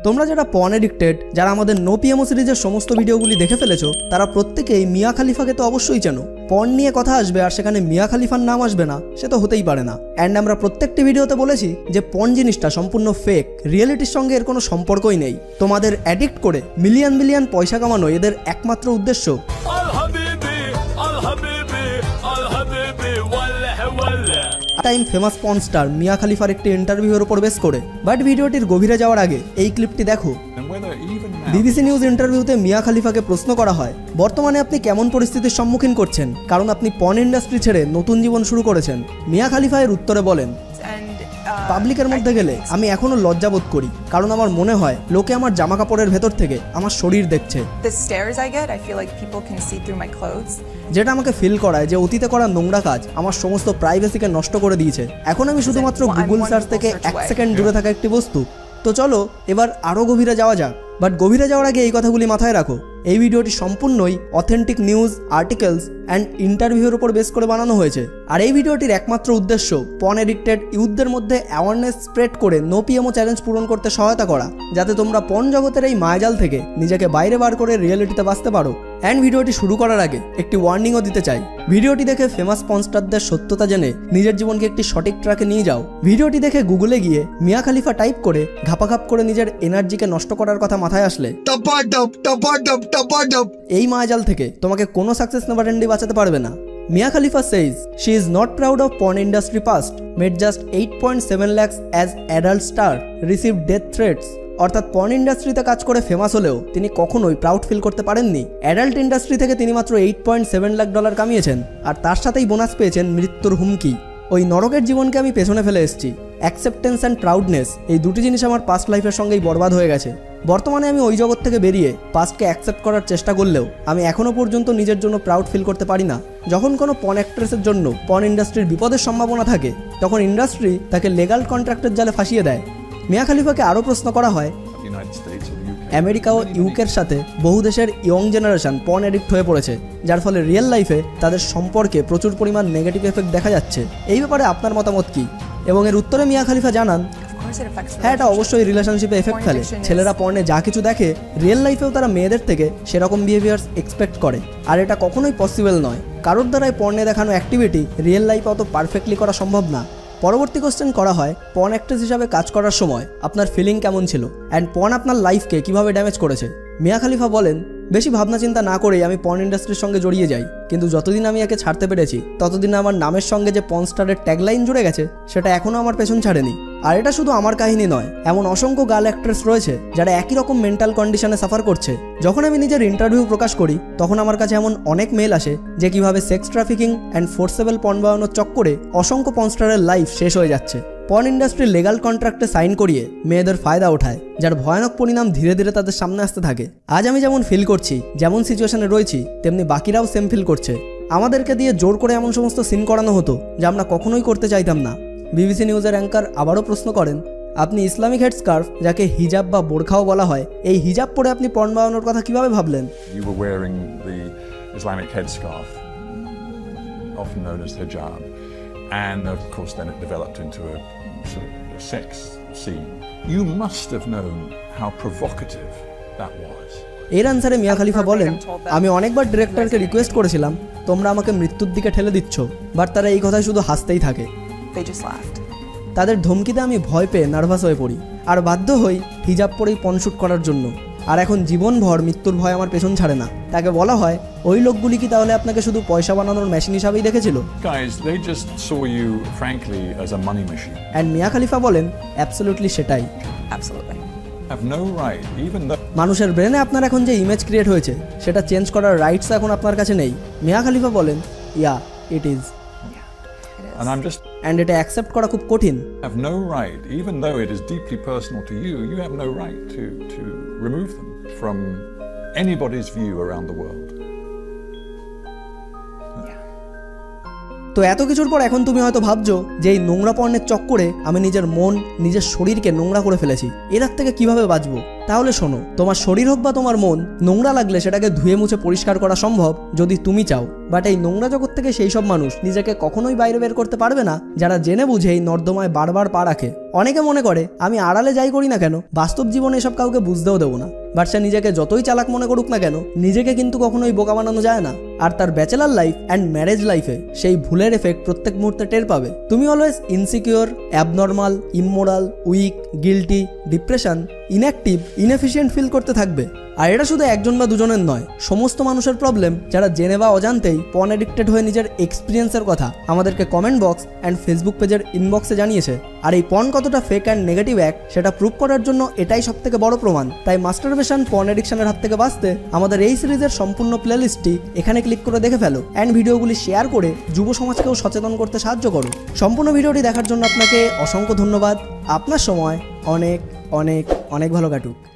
তোমরা যারা porn addicted, যারা আমাদের নো পিএমও সিরিজের সমস্ত ভিডিওগুলি দেখে ফেলেছো, তারা প্রত্যেকেই মিয়া খালিফাকে তো অবশ্যই চেনো। পর্ন নিয়ে কথা আসবে আর সেখানে মিয়া খালিফার নাম আসবে না, সে তো হতেই পারে না। অ্যান্ড আমরা প্রত্যেকটি ভিডিওতে বলেছি যে পর্ন জিনিসটা সম্পূর্ণ ফেক, রিয়েলিটির সঙ্গে এর কোনো সম্পর্কই নেই। তোমাদের অ্যাডিক্ট করে মিলিয়ন মিলিয়ন পয়সা কামানো এদের একমাত্র উদ্দেশ্য। টাইম ফেমাস পর্ন স্টার মিয়া খালিফার একটি ইন্টারভিউর উপর বেস করে। বাট ভিডিওটির গভীরে যাওয়ার আগে এই ক্লিপটি দেখো। বিবিসি নিউজ ইন্টারভিউতে মিয়া খালিফাকে প্রশ্ন করা হয়, বর্তমানে আপনি কেমন পরিস্থিতির সম্মুখীন করছেন, কারণ আপনি পর্ন ইন্ডাস্ট্রি ছেড়ে নতুন জীবন শুরু করেছেন। মিয়া খালিফা এর উত্তরে বলেন, পাবলিকের মধ্যে গেলে আমি এখনো লজ্জাবোধ করি, কারণ আমার মনে হয় লোকে আমার জামা কাপড়ের ভেতর থেকে আমার শরীর দেখছে। যেটা আমাকে ফিল করায় যে অতীতে করা নোংরা কাজ আমার সমস্ত প্রাইভেসিকে নষ্ট করে দিয়েছে। এখন আমি শুধুমাত্র গুগল সার্চ থেকে 1 সেকেন্ড দূরে থাকা একটি বস্তু। তো চলো এবার আরও গভীরে যাওয়া যাক। বাট গভীরে যাওয়ার আগে এই কথাগুলি মাথায় রাখো, এই ভিডিওটি সম্পূর্ণই অথেন্টিক নিউজ, আর্টিকেলস অ্যান্ড ইন্টারভিউর উপর বেস করে বানানো হয়েছে। আর এই ভিডিওটির একমাত্র উদ্দেশ্য পর্ন এডিক্টেড ইউথদের মধ্যে অ্যাওয়ারনেস স্প্রেড করে নো পিএমও চ্যালেঞ্জ পূরণ করতে সহায়তা করা, যাতে তোমরা পর্ন জগতের এই মায়াজাল থেকে নিজেকে বাইরে বার করে রিয়েলিটিতে বাঁচতে পারো। অ্যান্ড ভিডিওটি শুরু করার আগে একটি ওয়ার্নিংও দিতে চাই, ভিডিওটি দেখে ফেমাস পর্ন স্টারদের সত্যতা জেনে নিজের জীবনকে একটি সঠিক ট্র্যাকে নিয়ে যাও। ভিডিওটি দেখে গুগলে গিয়ে মিয়া খালিফা টাইপ করে ঘাপাঘাপ করে নিজের এনার্জিকে নষ্ট করার কথা মাথায় আসলে এই মায়াজাল থেকে তোমাকে কোনো সাকসেস নেভার এন্ডই বাঁচাতে পারবে না। Mia Khalifa says she is not proud of porn industry past, made just 8.7 lakhs as adult star, received death threats. অর্থাৎ পর্ন ইন্ডাস্ট্রিতে কাজ করে ফেমাস হলেও তিনি কখনোই প্রাউড ফিল করতে পারেননি। অ্যাডাল্ট ইন্ডাস্ট্রি থেকে তিনি মাত্র $8.7 লাখ কামিয়েছেন, আর তার সাথেই বোনাস পেয়েছেন মৃত্যুর হুমকি। ওই নরকের জীবনকে আমি পেছনে ফেলে এসেছি। অ্যাকসেপ্টেন্স অ্যান্ড প্রাউডনেস, এই দুটি জিনিস আমার পাস্ট লাইফের সঙ্গেই বরবাদ হয়ে গেছে। বর্তমানে আমি ওই জগৎ থেকে বেরিয়ে পাস্টকে অ্যাকসেপ্ট করার চেষ্টা করলেও আমি এখনও পর্যন্ত নিজের জন্য প্রাউড ফিল করতে পারি না। যখন কোনো পর্ন অ্যাক্ট্রেসের জন্য পর্ন ইন্ডাস্ট্রির বিপদের সম্ভাবনা থাকে, তখন ইন্ডাস্ট্রি তাকে লিগ্যাল কন্ট্রাক্টের জালে ফাঁসিয়ে দেয়। মিয়া খালিফাকে আরও প্রশ্ন করা হয়, আমেরিকা ও ইউকের সাথে বহু দেশের ইয়ং জেনারেশন পর্ন এডিক্ট হয়ে পড়েছে, যার ফলে রিয়েল লাইফে তাদের সম্পর্কে প্রচুর পরিমাণ নেগেটিভ এফেক্ট দেখা যাচ্ছে। এই ব্যাপারে আপনার মতামত কী? এবং এর উত্তরে মিয়া খালিফা জানান, হ্যাঁ, এটা অবশ্যই রিলেশনশিপে এফেক্ট ফেলে। ছেলেরা পর্নে যা কিছু দেখে রিয়েল লাইফেও তারা মেয়েদের থেকে সেরকম বিহেভিয়ার্স এক্সপেক্ট করে, আর এটা কখনোই পসিবল নয়। কারোর দ্বারাই পর্নে দেখানো অ্যাক্টিভিটি রিয়েল লাইফে অত পারফেক্টলি করা সম্ভব না। পরবর্তী কোশ্চেন করা হয়, পর্ন অ্যাক্ট্রেস হিসাবে কাজ করার সময় আপনার ফিলিং কেমন ছিল অ্যান্ড পর্ন আপনার লাইফকে কিভাবে ড্যামেজ করেছে? মিয়া খালিফা বলেন, বেশি ভাবনা চিন্তা না করেই আমি পর্ন ইন্ডাস্ট্রির সঙ্গে জড়িয়ে যাই, কিন্তু যতদিন আমি একে ছাড়তে পেরেছি ততদিন আমার নামের সঙ্গে যে পর্ন স্টারের ট্যাগলাইন জুড়ে গেছে সেটা এখনও আমার পেছন ছাড়েনি। আর এটা শুধু আমার কাহিনী নয়, এমন অসংখ্য গার্ল অ্যাক্ট্রেস রয়েছে যারা একই রকম মেন্টাল কন্ডিশনে সাফার করছে। যখন আমি নিজের ইন্টারভিউ প্রকাশ করি তখন আমার কাছে এমন অনেক মেল আসে যে কিভাবে sex trafficking and foreseeable porn বানানোর চক্করে অসংখ্য পর্ন স্টারের লাইফ শেষ হয়ে যাচ্ছে। পর্ন ইন্ডাস্ট্রি লিগ্যাল কন্ট্রাক্টে সাইন করিয়ে মেয়েদের ফায়দা ওঠায়, যার ভয়ানক পরিণাম ধীরে ধীরে তাদের সামনে আসতে থাকে। আজ আমি যেমন ফিল করছি, যেমন সিচুয়েশনে রয়েছি, তেমনি বাকিরাও সেম ফিল করছে। আমাদেরকে দিয়ে জোর করে এমন সমস্ত সিন করানো হতো যা আমরা কখনোই করতে চাইতাম না। বিবিসি নিউজের অ্যাঙ্কার আবারও প্রশ্ন করেন, আপনি ইসলামিক হেড স্কার্ফ, যাকে হিজাব বা বোরখাও বলা হয়, এই হিজাব পরে আপনি পর্ন বানানোর কথা কিভাবে ভাবলেন? You were wearing the Islamic headscarf, often known as hijab, and of course then it developed into a sort of a sex scene. You must have known how provocative that was. এর আনসারে মিয়া খালিফা বলেন, আমি অনেকবার ডিরেক্টরকে request করেছিলাম, তোমরা আমাকে মৃত্যুর দিকে ঠেলে দিচ্ছ, বাট তারা এই কথায় শুধু হাসতেই থাকে। তাদের ধমকিতে আমি ভয় পেয়ে নার্ভাস হয়ে পড়ি আর বাধ্য হই হিজাব পরেই পর্ন শুট করার জন্য। আর এখন জীবনভর মৃত্যুর ভয় আমার পেছন ছাড়ে না। তাকে বলা হয়, ওই লোকগুলি কি তাহলে আপনাকে শুধু পয়সা বানানোর মেশিন হিসাবেই দেখেছিল? অ্যান্ড মিয়া খালিফা বলেন, অ্যাবসলিউটলি সেটাই। মানুষের ব্রেনে আপনার এখন যে ইমেজ ক্রিয়েট হয়েছে সেটা চেঞ্জ করার রাইটস এখন আপনার কাছে নেই। মিয়া খালিফা বলেন, ইয়া ইট ইজ, and এটা অ্যাকসেপ্ট করা খুব কঠিন। Have no right, even though it is deeply personal to you, you have no right to remove them from anybody's view around the world. তো এত কিছুর পর এখন তুমি হয়তো ভাবছো যে এই নোংরা পর্নের চক্করে আমি নিজের মন, নিজের শরীরকে নোংরা করে ফেলেছি, এর থেকে কিভাবে বাঁচবো? তাহলে শোনো, তোমার শরীর হোক বা তোমার মন নোংরা লাগলে সেটাকে ধুয়ে মুছে পরিষ্কার করা সম্ভব যদি তুমি চাও। বাট এই নোংরা জগৎ থেকে সেই সব মানুষ নিজেকে কখনোই বাইরে বের করতে পারবে না যারা জেনে বুঝে এই নর্দমায় বারবার পা রাখে। অনেকে মনে করে আমি আড়ালে যাই করি না কেন, বাস্তব জীবনে এসব কাউকে বুঝতেও দেবো না। বাট সে নিজেকে যতই চালাক মনে করুক না কেন, নিজেকে কিন্তু কখনোই বোকা বানানো যায় না। আর তার ব্যাচেলার লাইফ অ্যান্ড ম্যারেজ লাইফে সেই ভুলের এফেক্ট প্রত্যেক মুহূর্তে টের পাবে। তুমি always insecure, abnormal, immoral, weak, guilty, depression, inactive, inefficient feel করতে থাকবে। আর এটা শুধু একজন বা দুজনের নয়, সমস্ত মানুষের প্রবলেম যারা জেনে বা অজান্তেই পর্ন এডিক্টেড হয়ে নিজের এক্সপিরিয়েন্সের কথা আমাদেরকে কমেন্ট বক্স অ্যান্ড ফেসবুক পেজের ইনবক্সে জানিয়েছে। আর এই পর্ন কতটা ফেক অ্যান্ড নেগেটিভ অ্যাক্ট সেটা প্রুভ করার জন্য এটাই সবথেকে বড় প্রমাণ। তাই মাস্টারবেশন পর্ন এডিকশনের হাত থেকে বাঁচতে আমাদের এই সিরিজের সম্পূর্ণ প্লেলিস্টটি এখানে ক্লিক করে দেখে ফেলো অ্যান্ড ভিডিওগুলি শেয়ার করে যুব সমাজকেও সচেতন করতে সাহায্য করো। সম্পূর্ণ ভিডিওটি দেখার জন্য আপনাকে অসংখ্য ধন্যবাদ। আপনার সময় অনেক অনেক অনেক ভালো কাটুক।